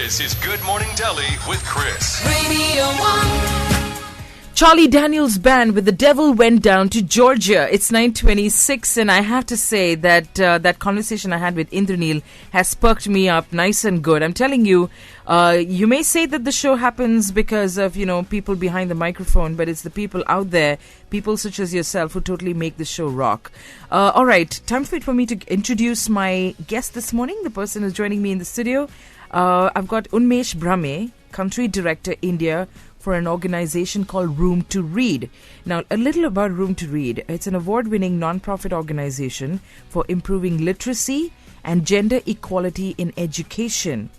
This is Good Morning Delhi with Chris. Radio 1. Charlie Daniels Band with The Devil Went Down to Georgia. It's 9:26 and I have to say that that conversation I had with Indranil has perked me up nice and good. I'm telling you, you may say that the show happens because of, people behind the microphone, but it's the people out there, people such as yourself, who totally make the show rock. All right, time for me to introduce my guest this morning, the person who's joining me in the studio. I've got Unmesh Brahme, Country Director, India, for an organization called Room to Read. Now, a little about Room to Read. It's an award-winning non-profit organization for improving literacy and gender equality in education.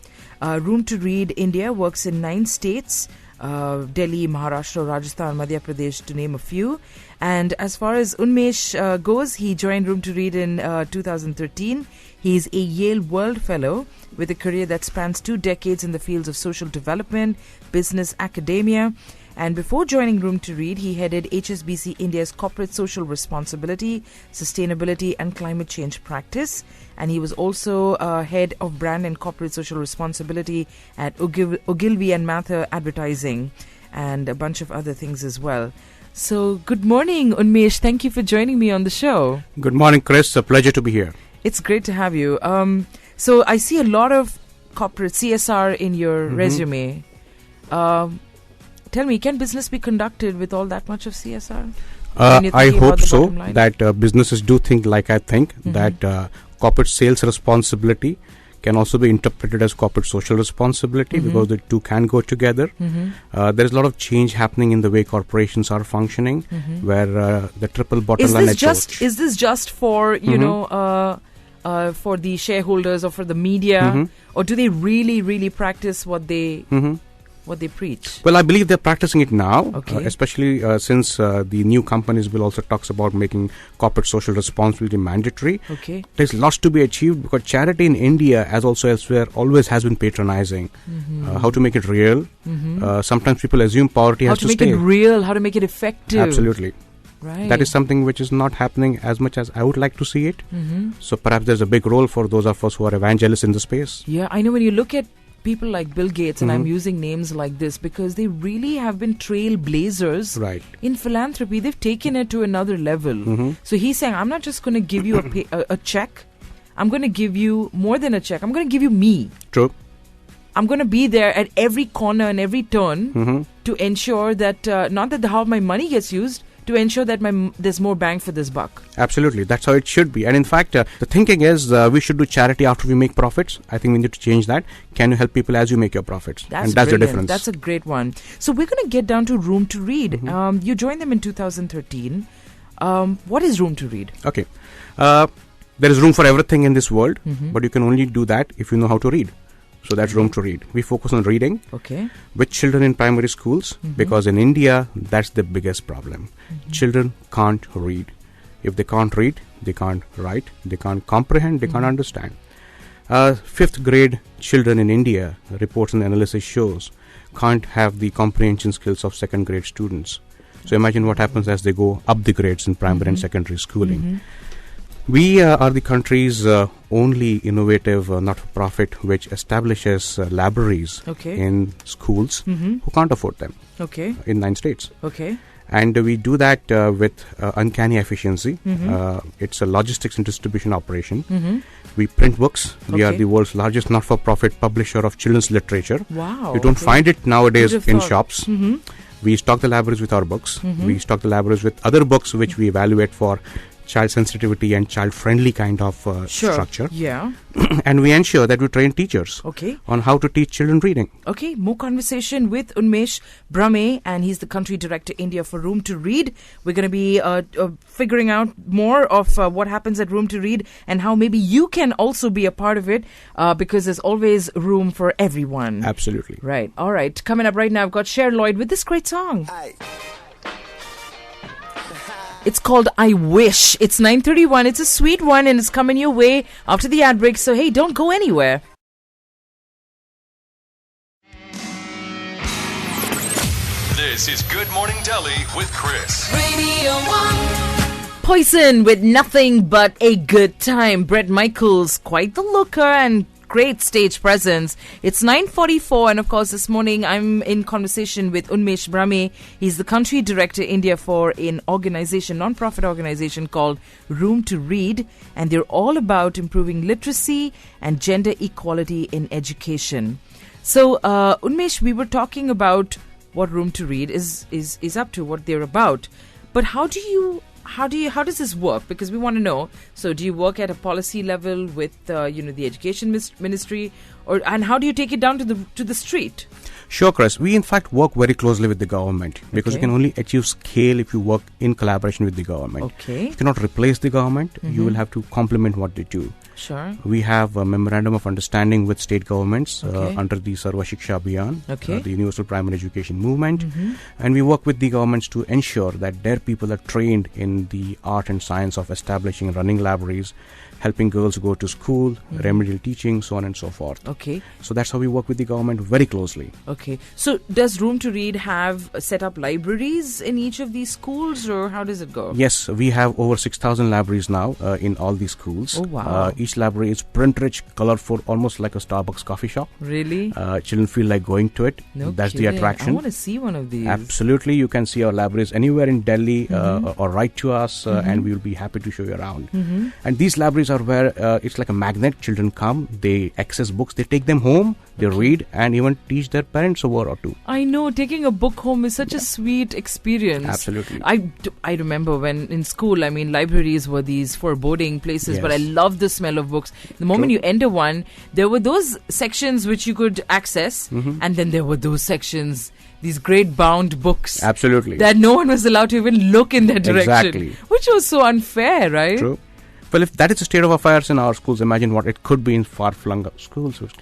Room to Read India works in 9 states, Delhi, Maharashtra, Rajasthan, Madhya Pradesh, to name a few. And as far as Unmesh goes, he joined Room to Read in 2013. He's a Yale World Fellow with a career that spans 2 decades in the fields of social development, business, academia. And before joining Room to Read, he headed HSBC India's corporate social responsibility, sustainability and climate change practice. And he was also head of brand and corporate social responsibility at Ogilvy and Mather Advertising, and a bunch of other things as well. So good morning, Unmesh. Thank you for joining me on the show. Good morning, Chris. A pleasure to be here. It's great to have you. So I see a lot of corporate CSR in your resume. Tell me, can business be conducted with all that much of CSR? I hope so, that businesses do think like I think, that corporate sales responsibility can also be interpreted as corporate social responsibility, because the two can go together. There is a lot of change happening in the way corporations are functioning, where the triple bottom line approach. Is this just for, for the shareholders or for the media, or do they really, really practice what they preach? Well, I believe they're practicing it now, Okay. especially since the new companies will also talks about making corporate social responsibility mandatory. Okay. There's lots to be achieved, because charity in India, as also elsewhere, always has been patronizing. How to make it real. Sometimes people assume poverty has to stay. How to make it real, how to make it effective. Absolutely. Right. That is something which is not happening as much as I would like to see it. So perhaps there's a big role for those of us who are evangelists in the space. Yeah, I know when you look at people like Bill Gates, and I'm using names like this because they really have been trailblazers in philanthropy. They've taken it to another level. So he's saying, I'm not just going to give you a check. I'm going to give you more than a check. I'm going to give you me. True. I'm going to be there at every corner and every turn to ensure that, not that how my money gets used, to ensure that there's more bang for this buck. Absolutely. That's how it should be. And in fact, the thinking is we should do charity after we make profits. I think we need to change that. Can you help people as you make your profits? That's the difference. That's a great one. So we're going to get down to Room to Read. You joined them in 2013. What is Room to Read? Okay. There is room for everything in this world, but you can only do that if you know how to read. So that's Room to Read. We focus on reading with children in primary schools, because in India, that's the biggest problem. Children can't read. If they can't read, they can't write, they can't comprehend, they can't understand. 5th grade children in India, reports and analysis shows, can't have the comprehension skills of 2nd grade students. So imagine what happens as they go up the grades in primary and secondary schooling. We are the country's only innovative not-for-profit which establishes libraries in schools who can't afford them in 9 states. And we do that with uncanny efficiency. It's a logistics and distribution operation. We print books. We are the world's largest not-for-profit publisher of children's literature. Wow. You don't find it nowadays in shops. We stock the libraries with our books. We stock the libraries with other books which we evaluate for child sensitivity and child friendly kind of structure. Yeah. And we ensure that we train teachers on how to teach children reading. Okay, more conversation with Unmesh Brahme, and he's the Country Director India for Room to Read. We're going to be figuring out more of what happens at Room to Read and how maybe you can also be a part of it, because there's always room for everyone. Absolutely. Right. All right. Coming up right now, I've got Cher Lloyd with this great song. It's called I Wish. It's 9:31. It's a sweet one and it's coming your way after the ad break. So, hey, don't go anywhere. This is Good Morning Delhi with Chris. Radio 1. Poison with Nothing But a Good Time. Bret Michaels, quite the looker and great stage presence. It's 9:44, and of course this morning I'm in conversation with Unmesh Brahme. He's the country director India for an organization, non-profit organization called Room to Read, and they're all about improving literacy and gender equality in education. So, Unmesh, we were talking about what Room to Read is up to, what they're about. But how does this work? Because we want to know. So, do you work at a policy level with the education ministry, and how do you take it down to the street? Sure, Chris. We in fact work very closely with the government because you can only achieve scale if you work in collaboration with the government. Okay. You cannot replace the government. You will have to complement what they do. Sure. We have a memorandum of understanding with state governments under the Sarva Shiksha Abhiyan, the Universal Primary Education Movement, and we work with the governments to ensure that their people are trained in the art and science of establishing and running libraries, helping girls go to school, remedial teaching, so on and so forth. Okay. So that's how we work with the government very closely. Okay. So does Room to Read have set up libraries in each of these schools, or how does it go? Yes, we have over 6,000 libraries now in all these schools. Oh, wow. Each library is print-rich, colorful, almost like a Starbucks coffee shop. Really? Children feel like going to it. No That's kidding. the attraction. I want to see one of these. Absolutely. You can see our libraries anywhere in Delhi or write to us and we will be happy to show you around. And these libraries are where it's like a magnet. Children come, they access books, they take them home, they read and even teach their parents a word or two. I know, taking a book home is such a sweet experience. Absolutely. I remember when in school, libraries were these foreboding places, but I loved the smell of books. The moment you enter one, there were those sections which you could access, and then there were those sections, these great bound books. Absolutely. That no one was allowed to even look in that direction. Exactly. Which was so unfair, right? True. Well, if that is the state of affairs in our schools, imagine what it could be in far-flung schools which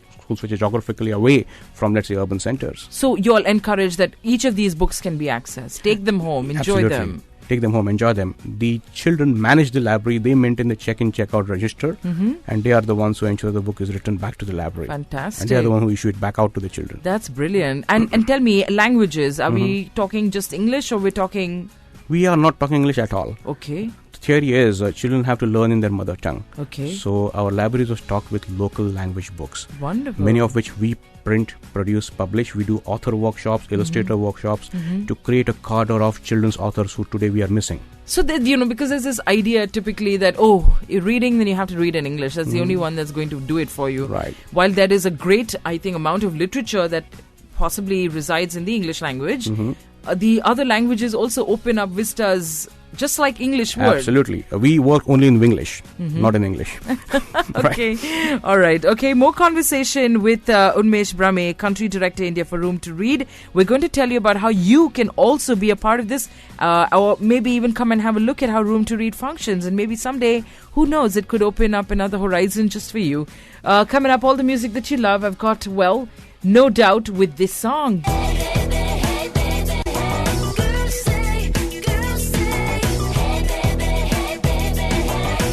are geographically away from, let's say, urban centers. So you all encourage that each of these books can be accessed. Take them home, enjoy them. Take them home, enjoy them. The children manage the library, they maintain the check-in, check-out register, and they are the ones who ensure the book is returned back to the library. Fantastic. And they are the ones who issue it back out to the children. That's brilliant. And tell me, languages, are we talking just English or we're talking... We are not talking English at all. Okay. The theory is children have to learn in their mother tongue. Okay. So our libraries are stocked with local language books. Wonderful. Many of which we print, produce, publish. We do author workshops, illustrator workshops to create a cadre of children's authors who today we are missing. So that, because there's this idea typically that, you're reading, then you have to read in English. That's the only one that's going to do it for you. Right. While there is a great, I think, amount of literature that possibly resides in the English language, the other languages also open up vistas just like English would. Absolutely. We work only in Winglish, not in English. Okay. All right. Okay. More conversation with Unmesh Brahme, Country Director India for Room to Read. We're going to tell you about how you can also be a part of this, or maybe even come and have a look at how Room to Read functions. And maybe someday, who knows, it could open up another horizon just for you. Coming up, all the music that you love. I've got, No Doubt with this song.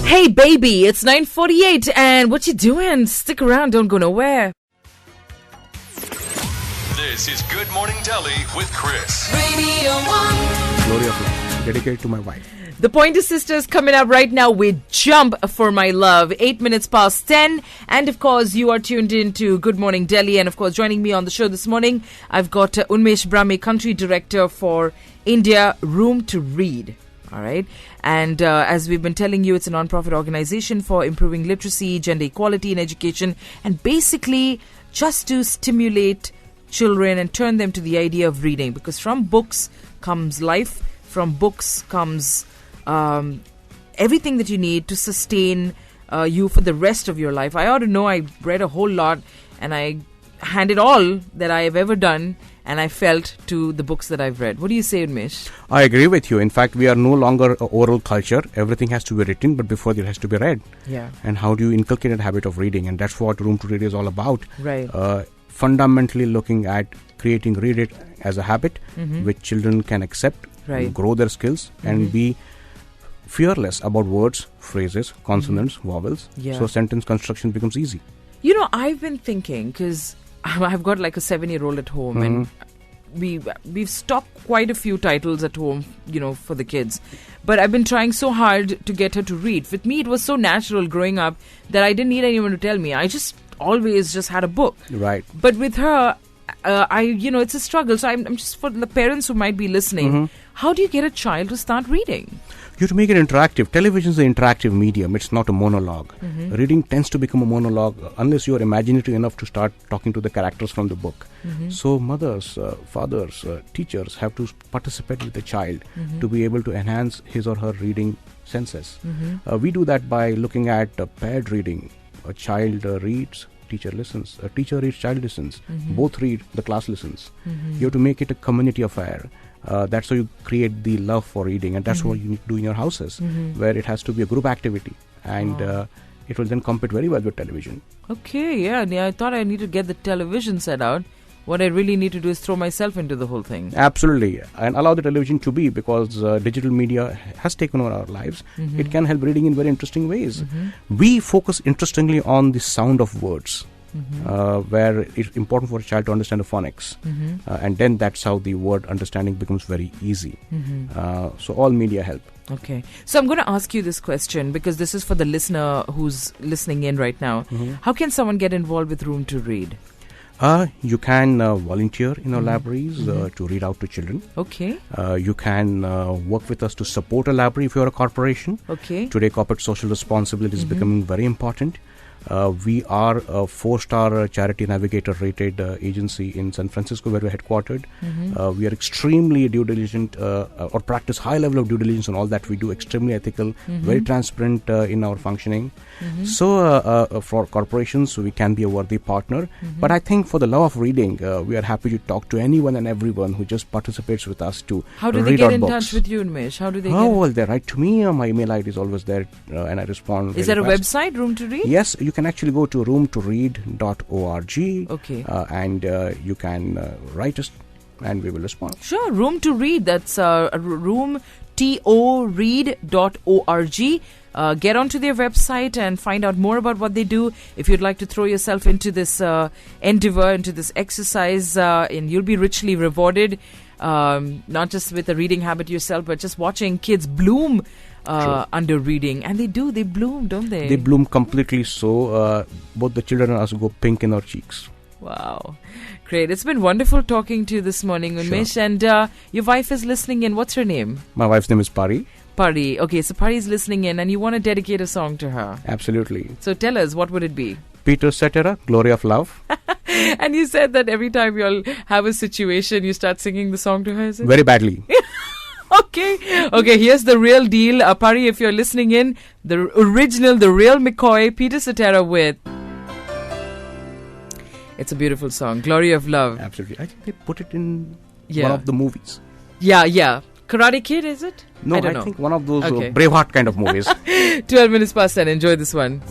Hey baby, it's 9:48 and what you doing? Stick around, don't go nowhere. This is Good Morning Delhi with Chris. Radio 1. Glory of Love, dedicated to my wife. The Pointer Sisters coming up right now with Jump for My Love, 8 minutes past 10. And of course, you are tuned in to Good Morning Delhi. And of course, joining me on the show this morning, I've got Unmesh Brahme, Country Director for India, Room to Read. All right. And as we've been telling you, it's a non-profit organization for improving literacy, gender equality in education, and basically just to stimulate children and turn them to the idea of reading. Because from books comes life, from books comes everything that you need to sustain you for the rest of your life. I ought to know, I read a whole lot and I handed all that I have ever done and I felt to the books that I've read. What do you say, Unmesh? I agree with you. In fact, we are no longer an oral culture. Everything has to be written, but before it has to be read. Yeah. And how do you inculcate that habit of reading? And that's what Room to Read is all about. Right. Fundamentally looking at creating read it as a habit which children can accept, grow their skills, and be fearless about words, phrases, consonants, vowels. Yeah. So sentence construction becomes easy. I've been thinking, because I've got like a 7-year-old at home and we've stocked quite a few titles at home, for the kids. But I've been trying so hard to get her to read. With me, it was so natural growing up that I didn't need anyone to tell me. I just always just had a book. Right. But with her, it's a struggle. So I'm just, for the parents who might be listening, how do you get a child to start reading? You have to make it interactive. Television is an interactive medium. It's not a monologue. Reading tends to become a monologue unless you are imaginative enough to start talking to the characters from the book. So mothers, fathers, teachers have to participate with the child to be able to enhance his or her reading senses. We do that by looking at paired reading. A child reads, teacher listens. A teacher reads, child listens. Both read, the class listens. You have to make it a community affair. That's how you create the love for reading, and that's what you need to do in your houses, where it has to be a group activity, and it will then compete very well with television. Okay, yeah, I thought I need to get the television set out. What I really need to do is throw myself into the whole thing. Absolutely, and allow the television to be, because digital media has taken over our lives. It can help reading in very interesting ways. We focus interestingly on the sound of words. Where it's important for a child to understand the phonics, and then that's how the word understanding becomes very easy. So all media help. Okay, so I'm going to ask you this question, because this is for the listener who's listening in right now. How can someone get involved with Room to Read? You can volunteer in our libraries to read out to children. Okay. You can work with us to support a library if you're a corporation. Okay. Today, corporate social responsibility is becoming very important. We are a 4-star Charity Navigator rated agency in San Francisco, where we're headquartered. We are extremely due diligent, or practice high level of due diligence on all that we do, extremely ethical, very transparent in our functioning. So for corporations, we can be a worthy partner. But I think for the love of reading, we are happy to talk to anyone and everyone who just participates with us to read our books. How do they get in touch with you, Unmesh? How do they well, they write to me. My email ID is always there, and I respond. Is there a website, Room to Read? Yes, you can actually go to roomtoread.org. Okay. And you can write us, and we will respond. Sure, Room to Read. That's roomtoread.org. Get onto their website and find out more about what they do. If you'd like to throw yourself into this endeavor, into this exercise, and you'll be richly rewarded, not just with a reading habit yourself, but just watching kids bloom under reading. And they bloom, don't they? They bloom completely. So both the children and us go pink in our cheeks. Wow. Great. It's been wonderful talking to you this morning, Unmesh. Sure. And your wife is listening in. What's her name? My wife's name is Pari. Pari. Okay, so Pari's listening in, and you want to dedicate a song to her. Absolutely. So tell us, what would it be? Peter Cetera, Glory of Love. And you said that every time you'll have a situation, you start singing the song to her, is it? Very badly. Okay, here's the real deal. Pari, if you're listening in, the original, the real McCoy, Peter Cetera with... It's a beautiful song, Glory of Love. Absolutely. I think they put it in one of the movies. Yeah. Karate Kid, is it? No, I think one of those Braveheart kind of movies. 12 minutes past 10. Enjoy this one.